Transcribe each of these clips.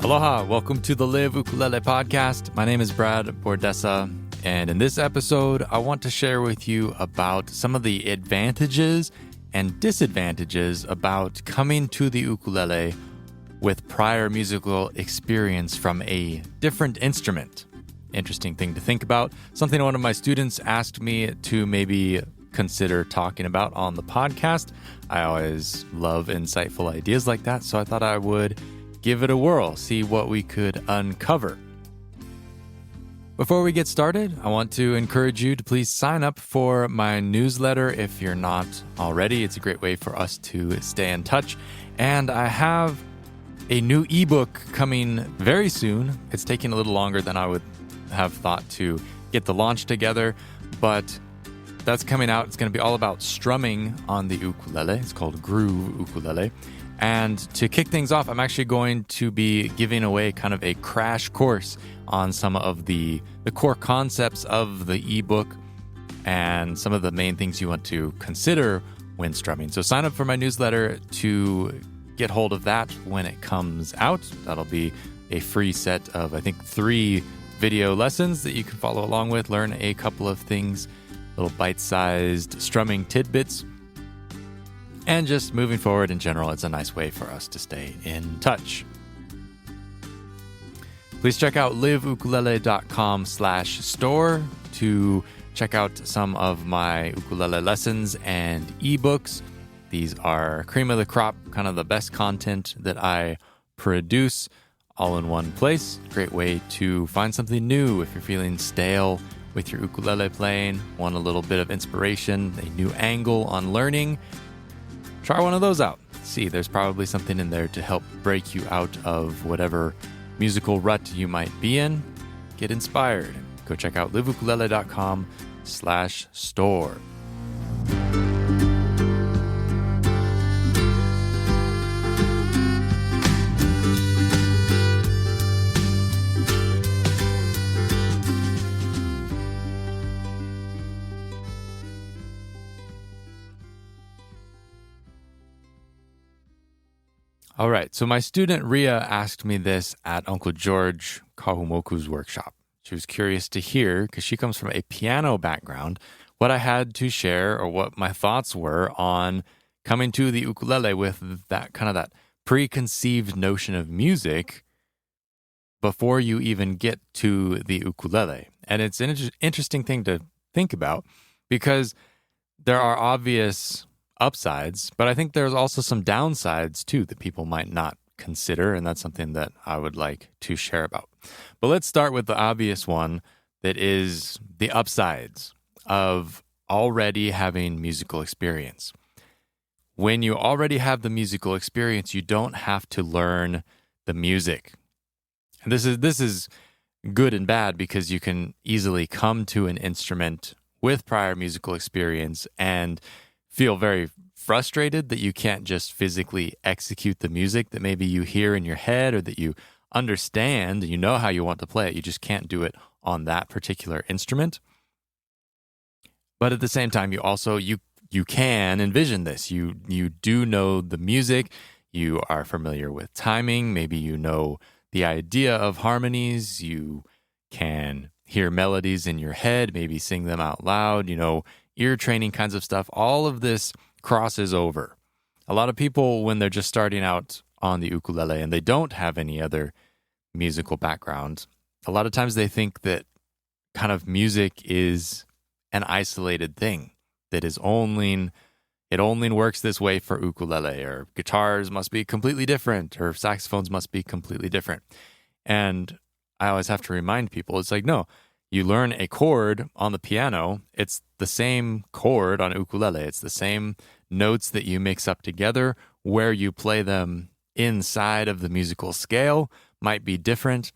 Aloha, welcome to the Live Ukulele podcast. My name is Brad Bordessa, and in this episode, I want to share with you about some of the advantages and disadvantages about coming to the ukulele with prior musical experience from a different instrument. Interesting thing to think about. Something one of my students asked me to maybe consider talking about on the podcast. I always love insightful ideas like that, so I thought I would give it a whirl, see what we could uncover. Before we get started, I want to encourage you to please sign up for my newsletter if you're not already. It's a great way for us to stay in touch. And I have a new ebook coming very soon. It's taking a little longer than I would have thought to get the launch together, but that's coming out. It's going to be all about strumming on the ukulele. It's called Groove Ukulele. And to kick things off, I'm actually going to be giving away kind of a crash course on some of the core concepts of the ebook and some of the main things you want to consider when strumming. So sign up for my newsletter to get hold of that when it comes out. That'll be a free set of, I think, 3 video lessons that you can follow along with, learn a couple of things, little bite-sized strumming tidbits. And just moving forward in general, it's a nice way for us to stay in touch. Please check out liveukulele.com/store to check out some of my ukulele lessons and ebooks. These are cream of the crop, kind of the best content that I produce all in one place. Great way to find something new if you're feeling stale with your ukulele playing, want a little bit of inspiration, a new angle on learning. Try one of those out. See, there's probably something in there to help break you out of whatever musical rut you might be in. Get inspired. Go check out liveukulele.com/store. All right, so my student Ria asked me this at Uncle George Kahumoku's workshop. She was curious to hear, because she comes from a piano background, what I had to share or what my thoughts were on coming to the ukulele with that kind of that preconceived notion of music before you even get to the ukulele. And it's an interesting thing to think about because there are obvious upsides, but I think there's also some downsides too that people might not consider, and that's something that I would like to share about. But let's start with the obvious one, that is the upsides of already having musical experience. When you already have the musical experience, you don't have to learn the music. And this is good and bad because you can easily come to an instrument with prior musical experience and feel very frustrated that you can't just physically execute the music that maybe you hear in your head or that you understand and you know how you want to play it. You just can't do it on that particular instrument. But at the same time, you can envision this. You do know the music. You are familiar with timing. Maybe you know the idea of harmonies. You can hear melodies in your head, maybe sing them out loud, ear training kinds of stuff. All of this crosses over. A lot of people, when they're just starting out on the ukulele and they don't have any other musical background, a lot of times they think that kind of music is an isolated thing, that it only works this way for ukulele, or guitars must be completely different, or saxophones must be completely different. And I always have to remind people, it's like, no, you learn a chord on the piano, it's the same chord on ukulele. It's the same notes that you mix up together. Where you play them inside of the musical scale might be different.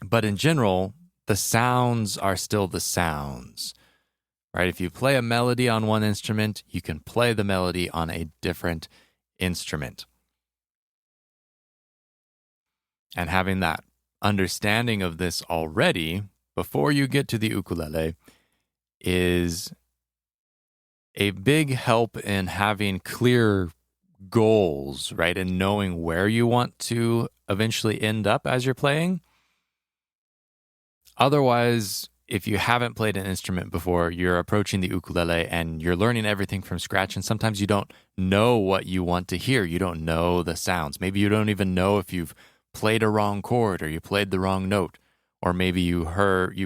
But in general, the sounds are still the sounds, right? If you play a melody on one instrument, you can play the melody on a different instrument. And having that understanding of this already before you get to the ukulele is a big help in having clear goals, right? And knowing where you want to eventually end up as you're playing. Otherwise, if you haven't played an instrument before, you're approaching the ukulele and you're learning everything from scratch. And sometimes you don't know what you want to hear. You don't know the sounds. Maybe you don't even know if you've played a wrong chord or you played the wrong note. Or maybe you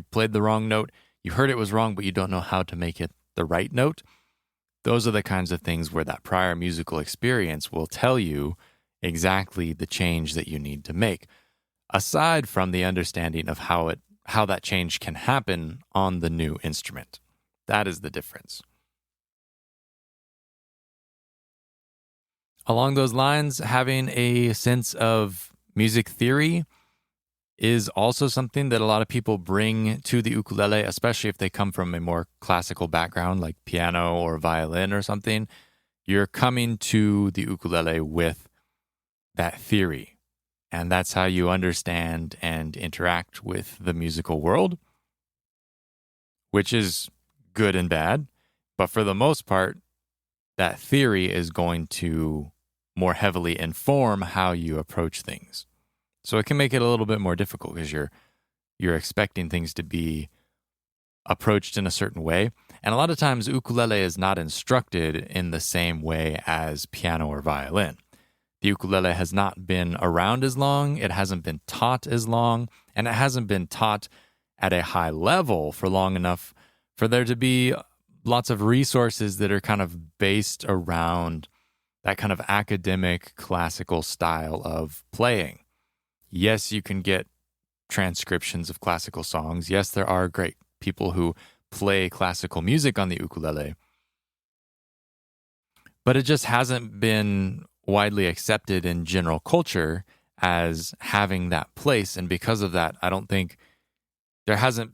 played the wrong note, you heard it was wrong, but you don't know how to make it the right note. Those are the kinds of things where that prior musical experience will tell you exactly the change that you need to make, aside from the understanding of how that change can happen on the new instrument. That is the difference. Along those lines, having a sense of music theory is also something that a lot of people bring to the ukulele, especially if they come from a more classical background like piano or violin or something. You're coming to the ukulele with that theory, and that's how you understand and interact with the musical world, which is good and bad. But for the most part, that theory is going to more heavily inform how you approach things. So it can make it a little bit more difficult because you're expecting things to be approached in a certain way. And a lot of times ukulele is not instructed in the same way as piano or violin. The ukulele has not been around as long, it hasn't been taught as long, and it hasn't been taught at a high level for long enough for there to be lots of resources that are kind of based around that kind of academic classical style of playing. Yes, you can get transcriptions of classical songs. Yes, there are great people who play classical music on the ukulele. But it just hasn't been widely accepted in general culture as having that place. And because of that, I don't think there hasn't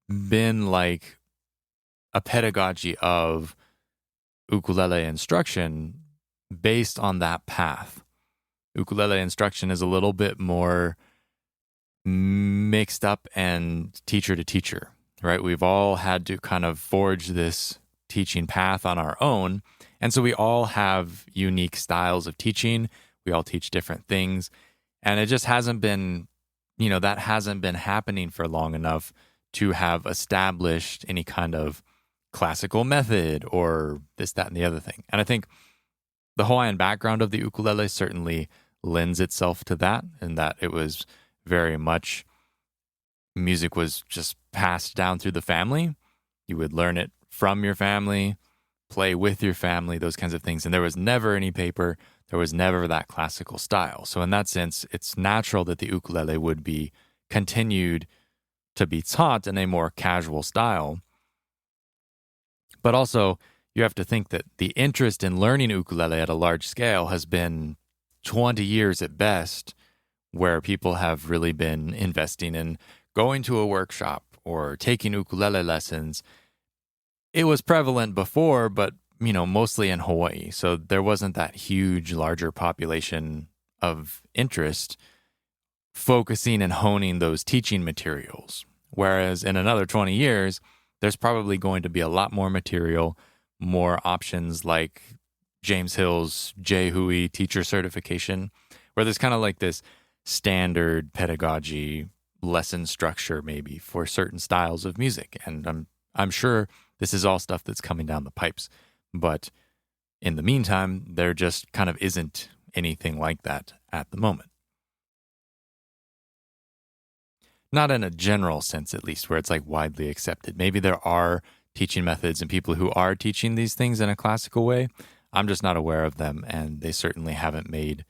been like a pedagogy of ukulele instruction based on that path. Ukulele instruction is a little bit more mixed up and teacher to teacher, right? We've all had to kind of forge this teaching path on our own. And so we all have unique styles of teaching. We all teach different things. And it just hasn't been, that hasn't been happening for long enough to have established any kind of classical method or this, that, and the other thing. And I think the Hawaiian background of the ukulele certainly lends itself to that, and that it was very much music was just passed down through the family. You would learn it from your family, play with your family, those kinds of things. And there was never any paper. There was never that classical style. So in that sense, it's natural that the ukulele would be continued to be taught in a more casual style. But also, you have to think that the interest in learning ukulele at a large scale has been 20 years at best, where people have really been investing in going to a workshop or taking ukulele lessons. It was prevalent before, but, mostly in Hawaii. So there wasn't that huge, larger population of interest focusing and honing those teaching materials. Whereas in another 20 years, there's probably going to be a lot more material, more options like James Hill's J. Hui teacher certification, where there's kind of like this standard pedagogy lesson structure maybe for certain styles of music. And I'm sure this is all stuff that's coming down the pipes. But in the meantime, there just kind of isn't anything like that at the moment. Not in a general sense, at least, where it's like widely accepted. Maybe there are teaching methods and people who are teaching these things in a classical way. I'm just not aware of them, and they certainly haven't made,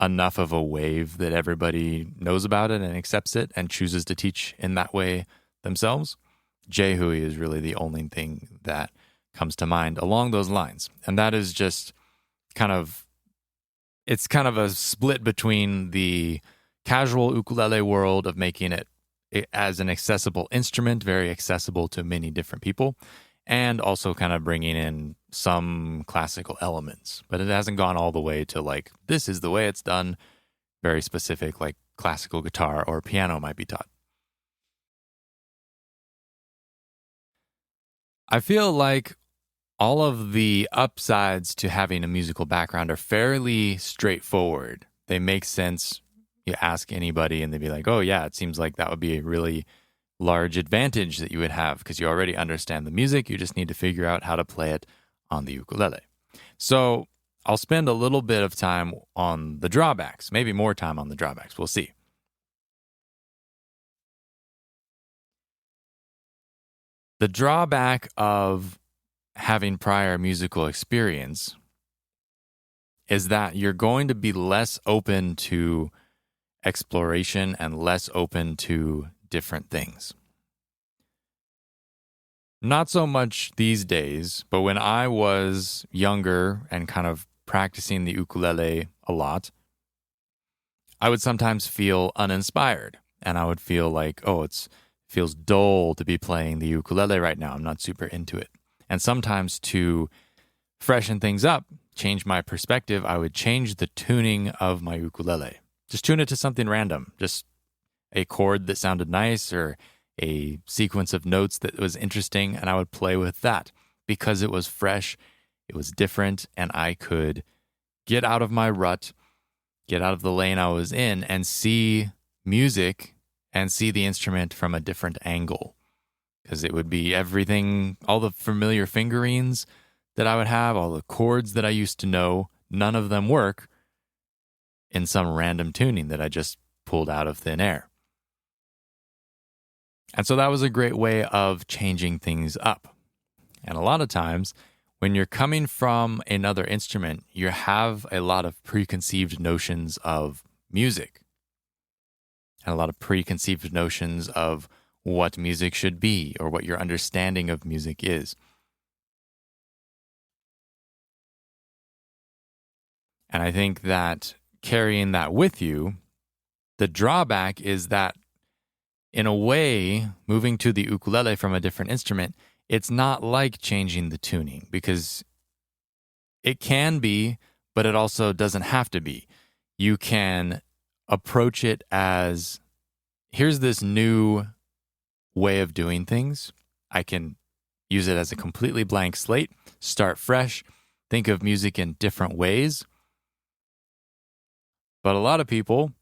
enough of a wave that everybody knows about it and accepts it and chooses to teach in that way themselves. J. Hui is really the only thing that comes to mind along those lines. And that is just it's kind of a split between the casual ukulele world of making it as an accessible instrument, very accessible to many different people, and also kind of bringing in some classical elements. But it hasn't gone all the way to like, this is the way it's done, very specific, like classical guitar or piano might be taught. I feel like all of the upsides to having a musical background are fairly straightforward. They make sense. You ask anybody and they'd be like, oh, yeah, it seems like that would be a really large advantage that you would have because you already understand the music. You just need to figure out how to play it on the ukulele. So I'll spend a little bit of time on the drawbacks, maybe more time on the drawbacks. We'll see. The drawback of having prior musical experience is that you're going to be less open to exploration and less open to different things. Not so much these days, but when I was younger and kind of practicing the ukulele a lot, I would sometimes feel uninspired and I would feel like, oh, it feels dull to be playing the ukulele right now. I'm not super into it. And sometimes to freshen things up, change my perspective, I would change the tuning of my ukulele. Just tune it to something random, just a chord that sounded nice or a sequence of notes that was interesting, and I would play with that because it was fresh, it was different, and I could get out of my rut, get out of the lane I was in, and see music and see the instrument from a different angle. Because it would be everything, all the familiar fingerings that I would have, all the chords that I used to know, none of them work in some random tuning that I just pulled out of thin air. And so that was a great way of changing things up. And a lot of times, when you're coming from another instrument, you have a lot of preconceived notions of music and a lot of preconceived notions of what music should be or what your understanding of music is. And I think that carrying that with you, the drawback is that in a way, moving to the ukulele from a different instrument, it's not like changing the tuning because it can be, but it also doesn't have to be. You can approach it as, here's this new way of doing things. I can use it as a completely blank slate, start fresh, think of music in different ways. But a lot of people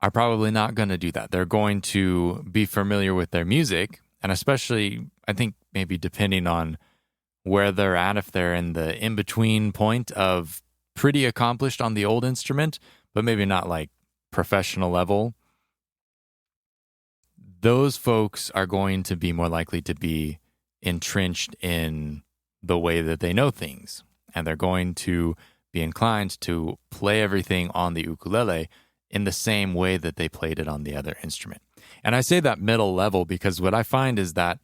are probably not going to do that. They're going to be familiar with their music, and especially, I think, maybe depending on where they're at, if they're in the in-between point of pretty accomplished on the old instrument, but maybe not like professional level, those folks are going to be more likely to be entrenched in the way that they know things, and they're going to be inclined to play everything on the ukulele in the same way that they played it on the other instrument. And I say that middle level because what I find is that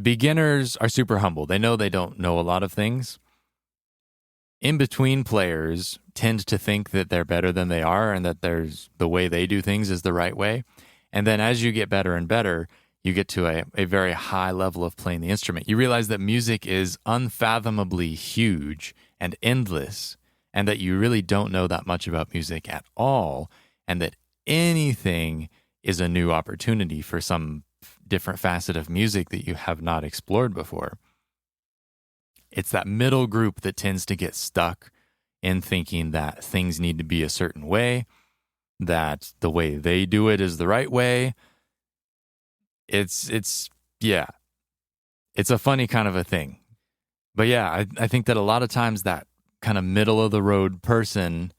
beginners are super humble. They know they don't know a lot of things. In-between players tend to think that they're better than they are and that the way they do things is the right way. And then as you get better and better, you get to a very high level of playing the instrument. You realize that music is unfathomably huge and endless, and that you really don't know that much about music at all, and that anything is a new opportunity for some different facet of music that you have not explored before. It's that middle group that tends to get stuck in thinking that things need to be a certain way, that the way they do it is the right way. It's a funny kind of a thing. But yeah, I think that a lot of times that kind of middle of the road person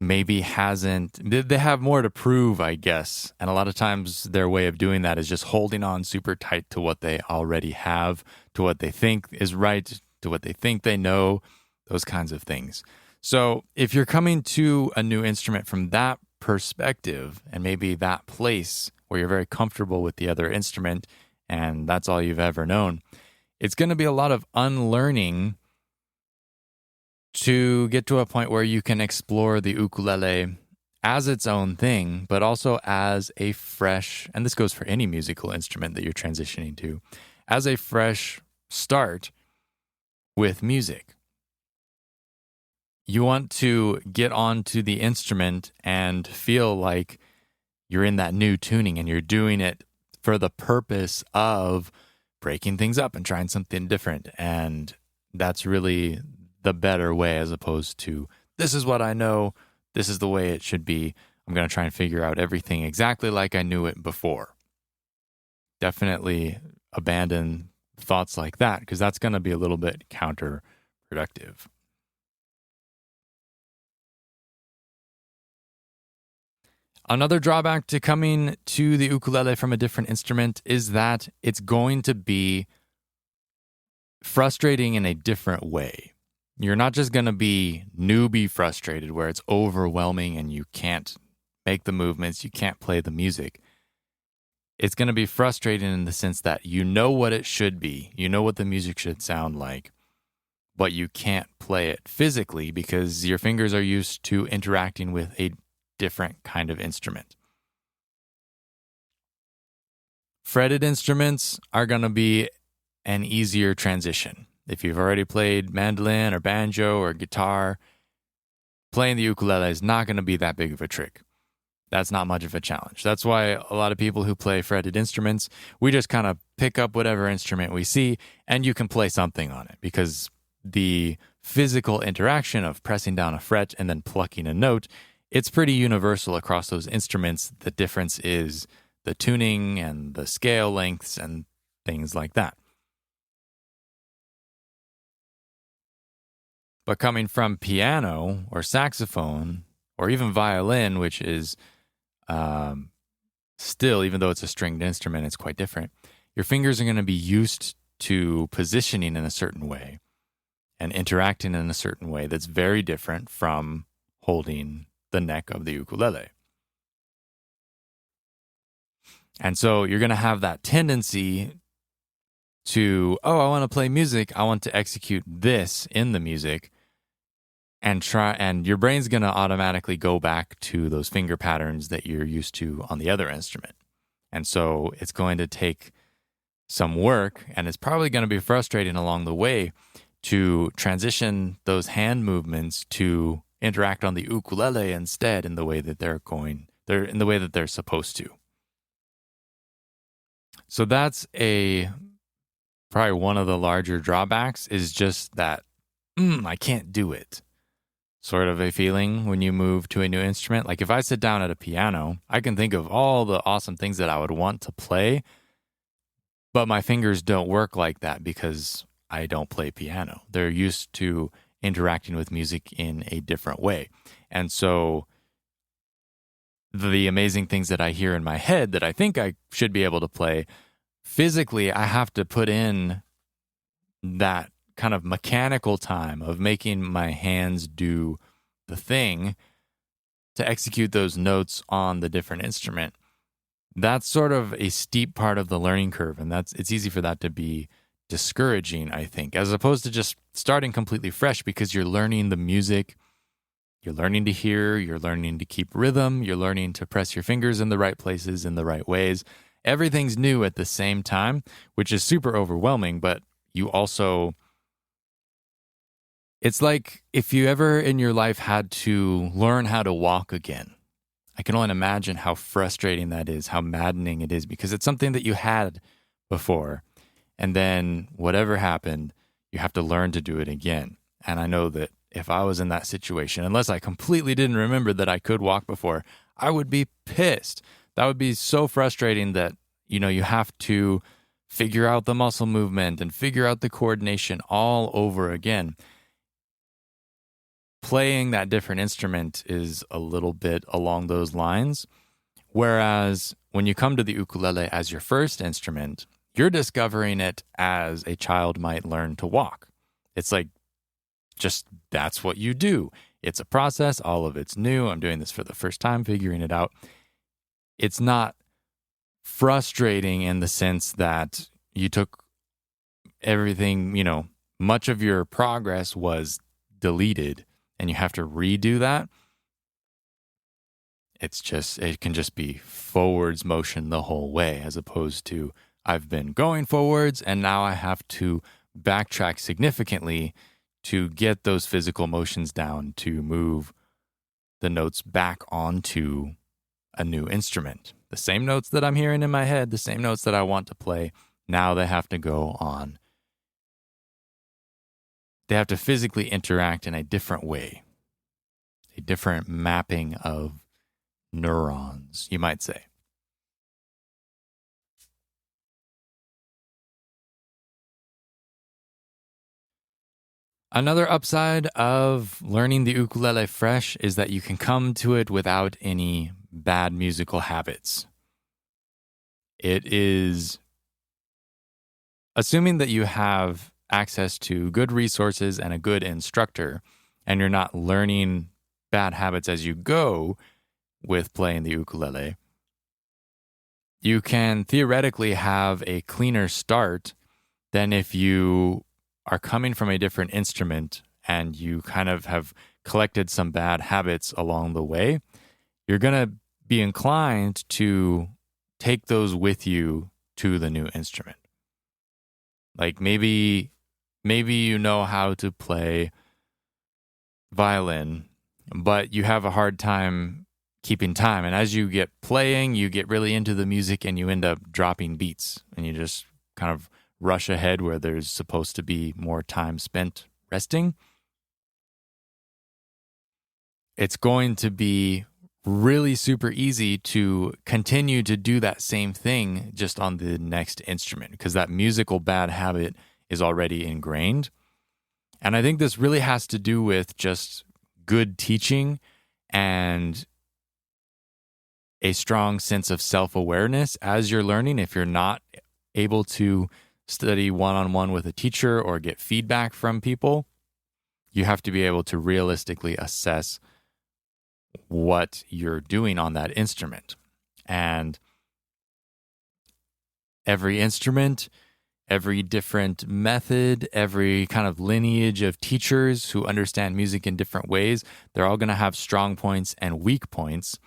maybe they have more to prove, I guess. And a lot of times their way of doing that is just holding on super tight to what they already have, to what they think is right, to what they think they know, those kinds of things. So if you're coming to a new instrument from that perspective and maybe that place where you're very comfortable with the other instrument and that's all you've ever known, it's going to be a lot of unlearning to get to a point where you can explore the ukulele as its own thing, but also as a fresh, and this goes for any musical instrument that you're transitioning to, as a fresh start with music. You want to get onto the instrument and feel like you're in that new tuning and you're doing it for the purpose of breaking things up and trying something different. And that's really the better way, as opposed to, this is what I know, this is the way it should be. I'm going to try and figure out everything exactly like I knew it before. Definitely abandon thoughts like that, because that's going to be a little bit counterproductive. Another drawback to coming to the ukulele from a different instrument is that it's going to be frustrating in a different way. You're not just going to be newbie frustrated where it's overwhelming and you can't make the movements, you can't play the music. It's going to be frustrating in the sense that you know what it should be, you know what the music should sound like, but you can't play it physically because your fingers are used to interacting with a different kind of instrument. Fretted instruments are going to be an easier transition. If you've already played mandolin or banjo or guitar, playing the ukulele is not going to be that big of a trick. That's not much of a challenge. That's why a lot of people who play fretted instruments, we just kind of pick up whatever instrument we see and you can play something on it, because the physical interaction of pressing down a fret and then plucking a note, it's pretty universal across those instruments. The difference is the tuning and the scale lengths and things like that. But coming from piano or saxophone or even violin, which is still, even though it's a stringed instrument, it's quite different. Your fingers are going to be used to positioning in a certain way and interacting in a certain way that's very different from holding the neck of the ukulele. And so you're going to have that tendency to, I want to play music, I want to execute this in the music, and your brain's going to automatically go back to those finger patterns that you're used to on the other instrument. And so it's going to take some work, and it's probably going to be frustrating along the way to transition those hand movements to interact on the ukulele instead in the way that they're supposed to. So that's probably one of the larger drawbacks, is just that I can't do it sort of a feeling when you move to a new instrument. Like if I sit down at a piano, I can think of all the awesome things that I would want to play, but my fingers don't work like that because I don't play piano. They're used to interacting with music in a different way. And so the amazing things that I hear in my head that I think I should be able to play, physically, I have to put in that kind of mechanical time of making my hands do the thing to execute those notes on the different instrument. That's sort of a steep part of the learning curve, and it's easy for that to be discouraging, I think, as opposed to just starting completely fresh, because you're learning the music, you're learning to hear, you're learning to keep rhythm, you're learning to press your fingers in the right places in the right ways. Everything's new at the same time, which is super overwhelming, but you also, it's like if you ever in your life had to learn how to walk again. I can only imagine how frustrating that is, how maddening it is, because it's something that you had before. And then whatever happened, you have to learn to do it again. And I know that if I was in that situation, unless I completely didn't remember that I could walk before, I would be pissed. That would be so frustrating that, you have to figure out the muscle movement and figure out the coordination all over again. Playing that different instrument is a little bit along those lines. Whereas when you come to the ukulele as your first instrument, you're discovering it as a child might learn to walk. It's like, just that's what you do. It's a process. All of it's new. I'm doing this for the first time, figuring it out. It's not frustrating in the sense that you took everything, much of your progress was deleted and you have to redo that. It can just be forwards motion the whole way, as opposed to I've been going forwards and now I have to backtrack significantly to get those physical motions down to move the notes back onto a new instrument. The same notes that I'm hearing in my head, the same notes that I want to play, Now they have to go on. They have to physically interact in a different way, a different mapping of neurons, you might say. Another upside of learning the ukulele fresh is that you can come to it without any bad musical habits. It is assuming that you have access to good resources and a good instructor, and you're not learning bad habits as you go with playing the ukulele, you can theoretically have a cleaner start than if you are coming from a different instrument and you kind of have collected some bad habits along the way. You're going to be inclined to take those with you to the new instrument. Like maybe you know how to play violin, but you have a hard time keeping time. And as you get playing, you get really into the music and you end up dropping beats and you just kind of rush ahead where there's supposed to be more time spent resting. It's going to be really super easy to continue to do that same thing just on the next instrument because that musical bad habit is already ingrained. And I think this really has to do with just good teaching and a strong sense of self-awareness as you're learning. If you're not able to study one-on-one with a teacher or get feedback from people, you have to be able to realistically assess what you're doing on that instrument. And every instrument, every different method, every kind of lineage of teachers who understand music in different ways, they're all going to have strong points and weak points.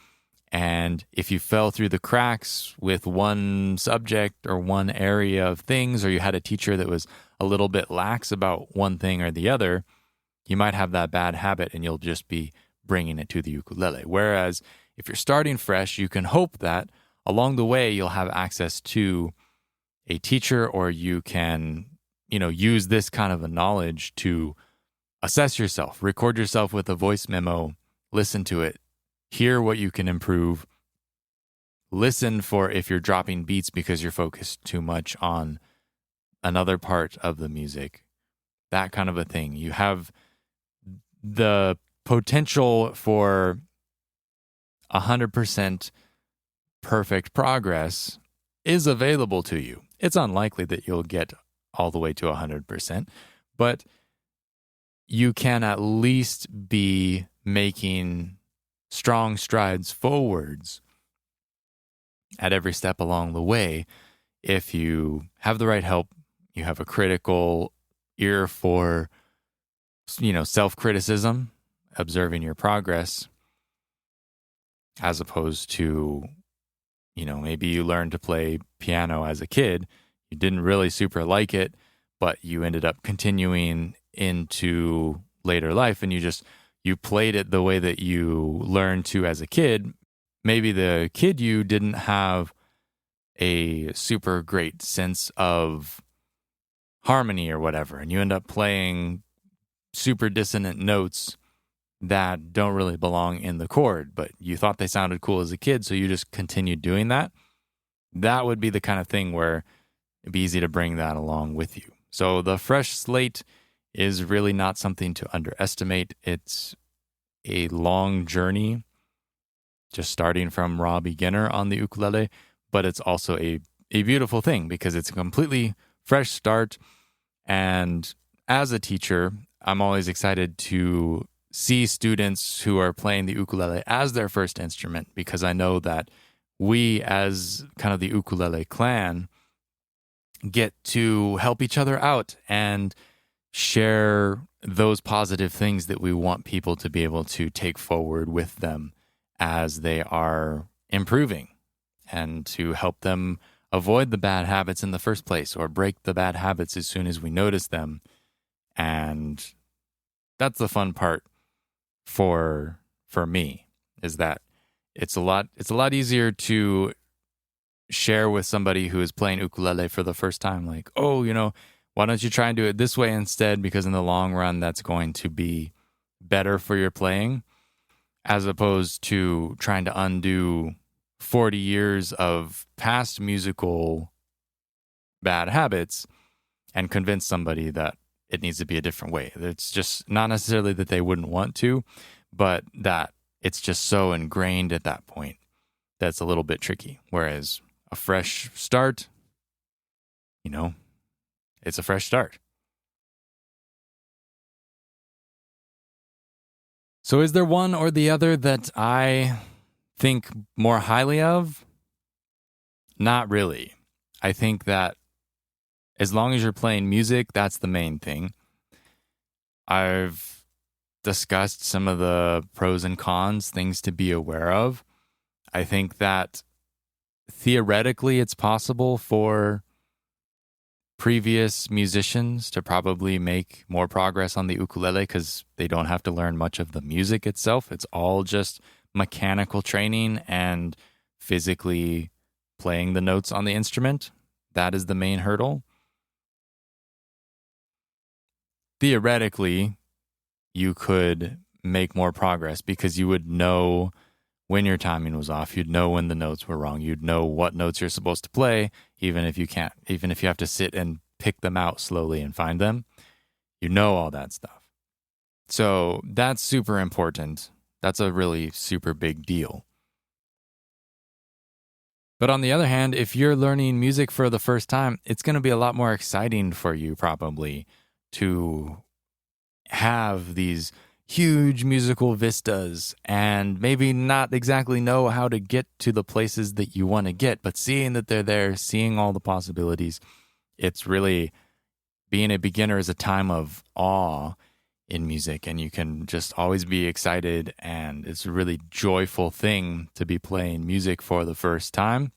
And if you fell through the cracks with one subject or one area of things, or you had a teacher that was a little bit lax about one thing or the other, you might have that bad habit and you'll just be bringing it to the ukulele. Whereas if you're starting fresh, you can hope that along the way you'll have access to a teacher, or you can, use this kind of a knowledge to assess yourself, record yourself with a voice memo, listen to it, hear what you can improve, listen for if you're dropping beats because you're focused too much on another part of the music, that kind of a thing. You have the potential for 100% perfect progress is available to you. It's unlikely that you'll get all the way to 100%, but you can at least be making strong strides forwards at every step along the way if you have the right help, you have a critical ear for, self-criticism, observing your progress, as opposed to, maybe you learned to play piano as a kid, you didn't really super like it, but you ended up continuing into later life and you played it the way that you learned to as a kid. Maybe the kid you didn't have a super great sense of harmony or whatever, and you end up playing super dissonant notes that don't really belong in the chord, but you thought they sounded cool as a kid, so you just continued doing that. That would be the kind of thing where it'd be easy to bring that along with you. So the fresh slate is really not something to underestimate. It's a long journey, just starting from raw beginner on the ukulele, but it's also a beautiful thing because it's a completely fresh start. And as a teacher, I'm always excited to see students who are playing the ukulele as their first instrument, because I know that we, as kind of the ukulele clan, get to help each other out and share those positive things that we want people to be able to take forward with them as they are improving, and to help them avoid the bad habits in the first place, or break the bad habits as soon as we notice them. And that's the fun part for me, is that it's a lot easier to share with somebody who is playing ukulele for the first time, like, oh, why don't you try and do it this way instead? Because in the long run, that's going to be better for your playing, as opposed to trying to undo 40 years of past musical bad habits and convince somebody that it needs to be a different way. It's just not necessarily that they wouldn't want to, but that it's just so ingrained at that point that's a little bit tricky. Whereas a fresh start, it's a fresh start. So is there one or the other that I think more highly of? Not really. I think that as long as you're playing music, that's the main thing. I've discussed some of the pros and cons, things to be aware of. I think that theoretically it's possible for previous musicians to probably make more progress on the ukulele because they don't have to learn much of the music itself. It's all just mechanical training and physically playing the notes on the instrument. That is the main hurdle. Theoretically, you could make more progress because you would know when your timing was off. You'd know when the notes were wrong. You'd know what notes you're supposed to play, even if you have to sit and pick them out slowly and find them. You know all that stuff. So that's super important. That's a really super big deal. But on the other hand, if you're learning music for the first time, it's going to be a lot more exciting for you probably to have these huge musical vistas and maybe not exactly know how to get to the places that you want to get, but seeing that they're there, seeing all the possibilities, it's really, being a beginner is a time of awe in music, and you can just always be excited, and it's a really joyful thing to be playing music for the first time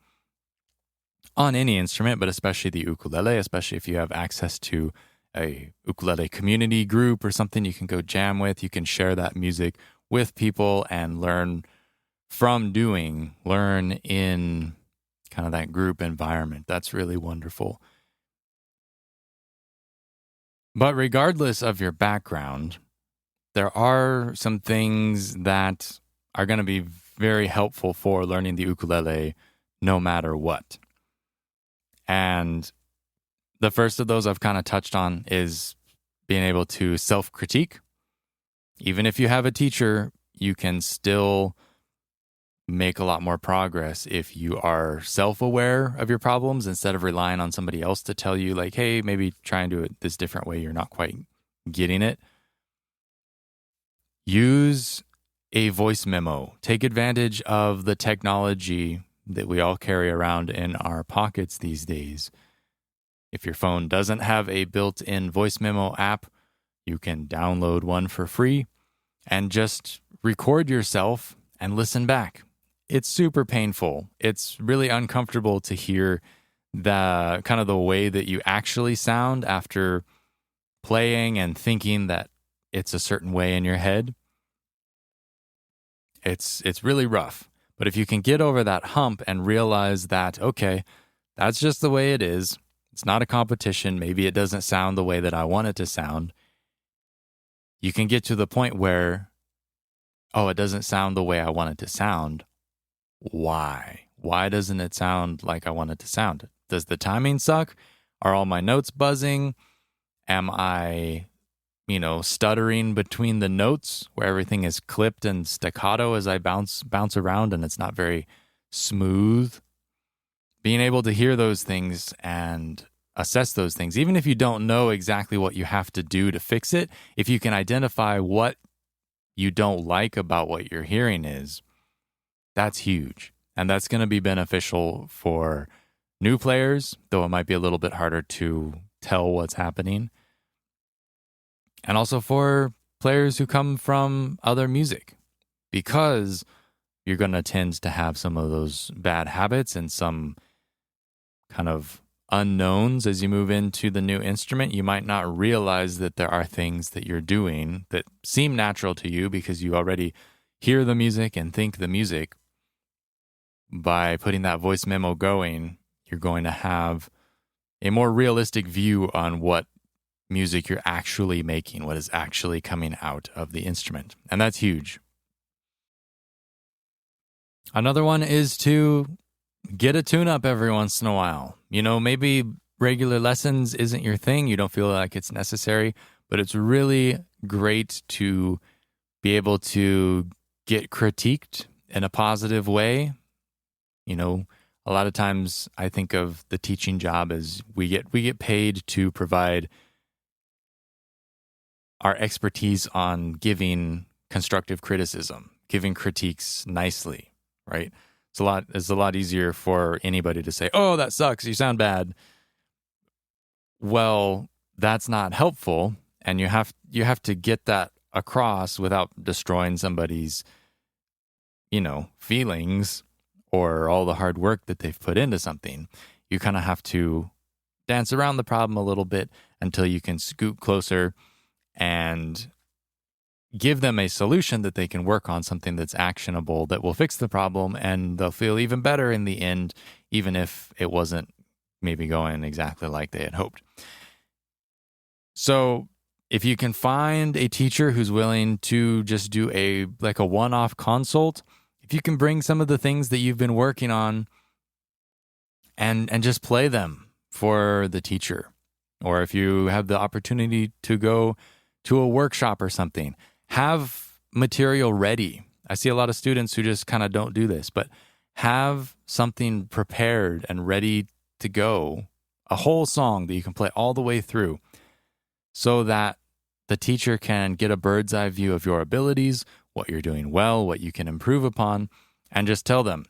on any instrument, but especially the ukulele, especially if you have access to a ukulele community group or something you can go jam with. You can share that music with people and learn in kind of that group environment. That's really wonderful. But regardless of your background, there are some things that are going to be very helpful for learning the ukulele no matter what. And the first of those I've kind of touched on is being able to self-critique. Even if you have a teacher, you can still make a lot more progress if you are self-aware of your problems instead of relying on somebody else to tell you, like, hey, maybe try and do it this different way. You're not quite getting it. Use a voice memo. Take advantage of the technology that we all carry around in our pockets these days. If your phone doesn't have a built-in voice memo app, you can download one for free and just record yourself and listen back. It's super painful. It's really uncomfortable to hear the kind of the way that you actually sound after playing and thinking that it's a certain way in your head. It's really rough. But if you can get over that hump and realize that, okay, that's just the way it is. It's not a competition. Maybe it doesn't sound the way that I want it to sound. You can get to the point where, oh, it doesn't sound the way I want it to sound. Why? Why doesn't it sound like I want it to sound? Does the timing suck? Are all my notes buzzing? Am I, stuttering between the notes where everything is clipped and staccato as I bounce around and it's not very smooth? Being able to hear those things and assess those things, even if you don't know exactly what you have to do to fix it, if you can identify what you don't like about what you're hearing that's huge. And that's going to be beneficial for new players, though it might be a little bit harder to tell what's happening. And also for players who come from other music, because you're going to tend to have some of those bad habits and some kind of unknowns as you move into the new instrument. You might not realize that there are things that you're doing that seem natural to you because you already hear the music and think the music. by putting that voice memo going, you're going to have a more realistic view on what music you're actually making, what is actually coming out of the instrument. And that's huge. Another one is to get a tune-up every once in a while. Maybe regular lessons isn't your thing. You don't feel like it's necessary, but it's really great to be able to get critiqued in a positive way. A lot of times I think of the teaching job as we get paid to provide our expertise on giving constructive criticism, giving critiques nicely, right? It's a lot easier for anybody to say, "Oh, that sucks. You sound bad." Well, that's not helpful, and you have to get that across without destroying somebody's, feelings or all the hard work that they've put into something. You kind of have to dance around the problem a little bit until you can scoot closer and give them a solution that they can work on, something that's actionable that will fix the problem, and they'll feel even better in the end, even if it wasn't maybe going exactly like they had hoped. So if you can find a teacher who's willing to just do a one-off consult, if you can bring some of the things that you've been working on and just play them for the teacher, or if you have the opportunity to go to a workshop or something, have material ready. I see a lot of students who just kind of don't do this, but have something prepared and ready to go, a whole song that you can play all the way through, so that the teacher can get a bird's eye view of your abilities, what you're doing well, what you can improve upon, and just tell them,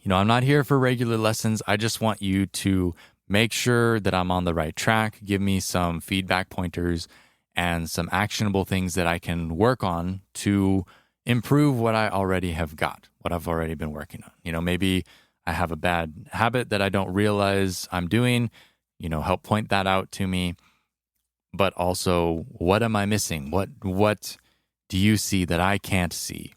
I'm not here for regular lessons. I just want you to make sure that I'm on the right track. Give me some feedback pointers and some actionable things that I can work on to improve what I already have got, what I've already been working on. Maybe I have a bad habit that I don't realize I'm doing, help point that out to me. But also, what am I missing? What do you see that I can't see?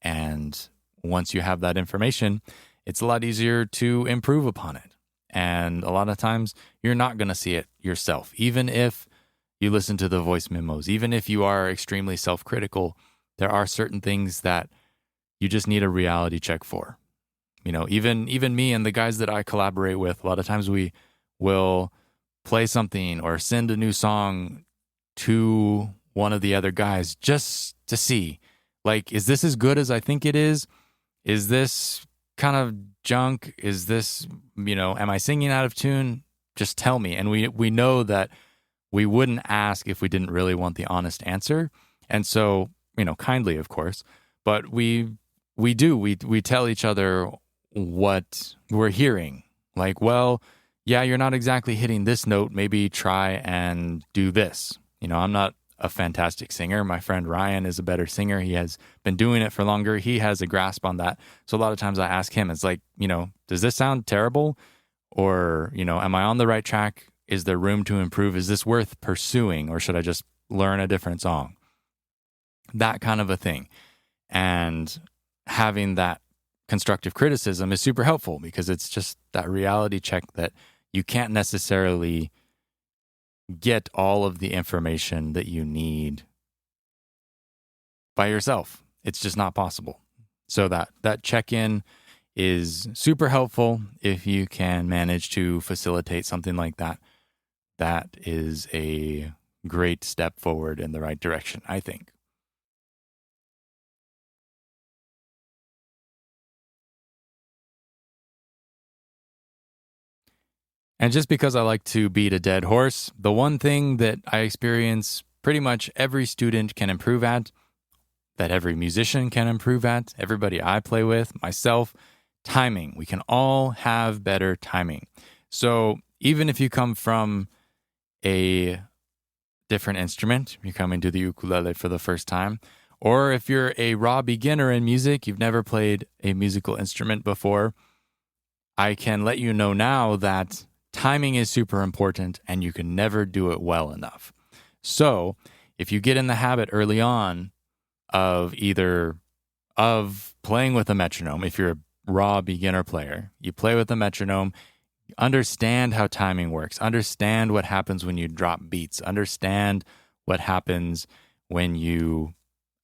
And once you have that information, it's a lot easier to improve upon it. And a lot of times, you're not going to see it yourself. Even if you listen to the voice memos, even if you are extremely self-critical, there are certain things that you just need a reality check for. Even me and the guys that I collaborate with, a lot of times we will play something or send a new song to one of the other guys just to see, is this as good as I think it is? Is this kind of junk? Is this, am I singing out of tune? Just tell me. And we know that we wouldn't ask if we didn't really want the honest answer. And so, kindly, of course, but we tell each other what we're hearing. Yeah, you're not exactly hitting this note. Maybe try and do this. I'm not a fantastic singer. My friend Ryan is a better singer. He has been doing it for longer. He has a grasp on that. So a lot of times I ask him, it's does this sound terrible? Or, am I on the right track? Is there room to improve? Is this worth pursuing? Or should I just learn a different song? That kind of a thing. And having that constructive criticism is super helpful because it's just that reality check that you can't necessarily get all of the information that you need by yourself. It's just not possible. So that check-in is super helpful if you can manage to facilitate something like that. That is a great step forward in the right direction, I think. And just because I like to beat a dead horse, the one thing that I experience pretty much every student can improve at, that every musician can improve at, everybody I play with, myself, timing. We can all have better timing. So even if you come from a different instrument, you're coming to the ukulele for the first time, or if you're a raw beginner in music, you've never played a musical instrument before, I can let you know now that timing is super important and you can never do it well enough. So if you get in the habit early on of playing with a metronome, if you're raw beginner player. You play with the metronome, understand how timing works, understand what happens when you drop beats, understand what happens when you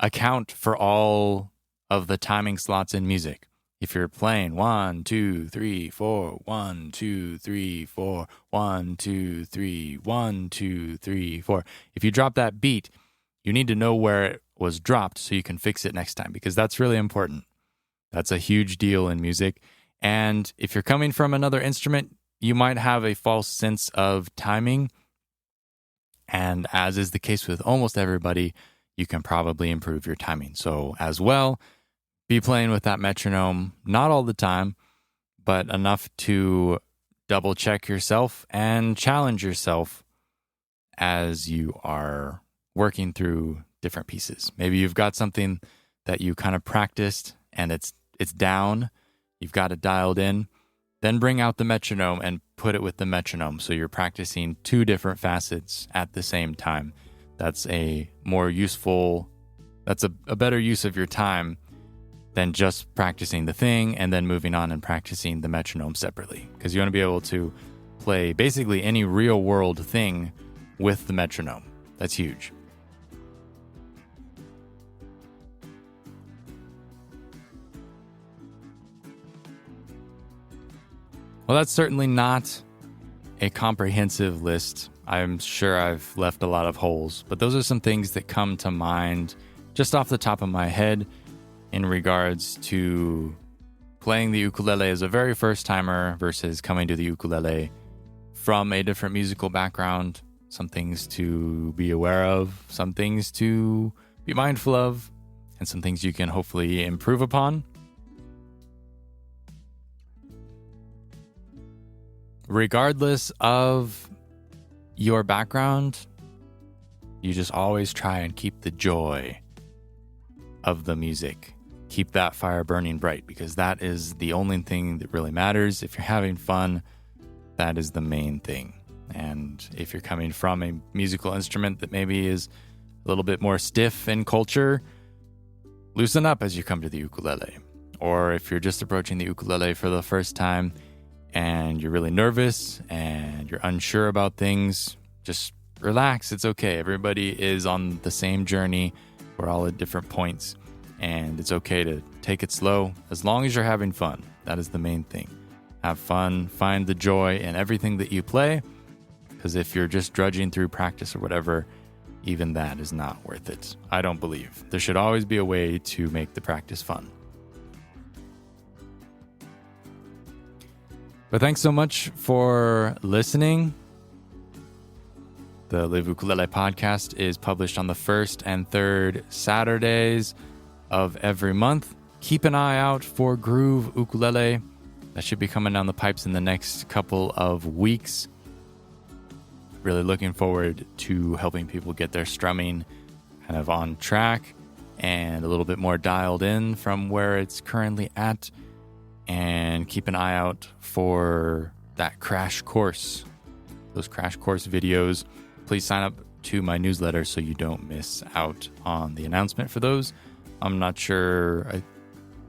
account for all of the timing slots in music. If you're playing 1, 2, 3, 4, 1, 2, 3, 4, 1, 2, 3, 1, 2, 3, 4. If you drop that beat, you need to know where it was dropped so you can fix it next time, because that's really important. That's a huge deal in music. And if you're coming from another instrument, you might have a false sense of timing. And as is the case with almost everybody, you can probably improve your timing. So as well, be playing with that metronome, not all the time, but enough to double check yourself and challenge yourself as you are working through different pieces. Maybe you've got something that you kind of practiced and it's down, you've got it dialed in, then bring out the metronome and put it with the metronome. So you're practicing two different facets at the same time. That's a more useful, that's a better use of your time than just practicing the thing and then moving on and practicing the metronome separately. Because you want to be able to play basically any real world thing with the metronome. That's huge. Well, that's certainly not a comprehensive list. I'm sure I've left a lot of holes, but those are some things that come to mind just off the top of my head in regards to playing the ukulele as a very first timer versus coming to the ukulele from a different musical background. Some things to be aware of, some things to be mindful of, and some things you can hopefully improve upon. Regardless of your background, you just always try and keep the joy of the music. Keep that fire burning bright, because that is the only thing that really matters. If you're having fun, that is the main thing. And if you're coming from a musical instrument that maybe is a little bit more stiff in culture, loosen up as you come to the ukulele. Or if you're just approaching the ukulele for the first time and you're really nervous and you're unsure about things, just relax. It's okay. Everybody is on the same journey. We're all at different points, and it's okay to take it slow as long as you're having fun. That is the main thing. Have fun. Find the joy in everything that you play, because if you're just drudging through practice or whatever, even that is not worth it. I don't believe. There should always be a way to make the practice fun. But thanks so much for listening. The Live Ukulele podcast is published on the first and third Saturdays of every month. Keep an eye out for Groove Ukulele. That should be coming down the pipes in the next couple of weeks. Really looking forward to helping people get their strumming kind of on track and a little bit more dialed in from where it's currently at. And keep an eye out for that crash course, those crash course videos. Please sign up to my newsletter so you don't miss out on the announcement for those. I'm not sure.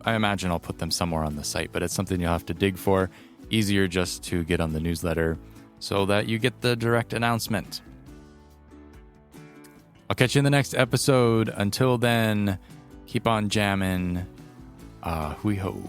I imagine I'll put them somewhere on the site, but it's something you'll have to dig for. Easier just to get on the newsletter so that you get the direct announcement. I'll catch you in the next episode. Until then, keep on jamming. Hui ho.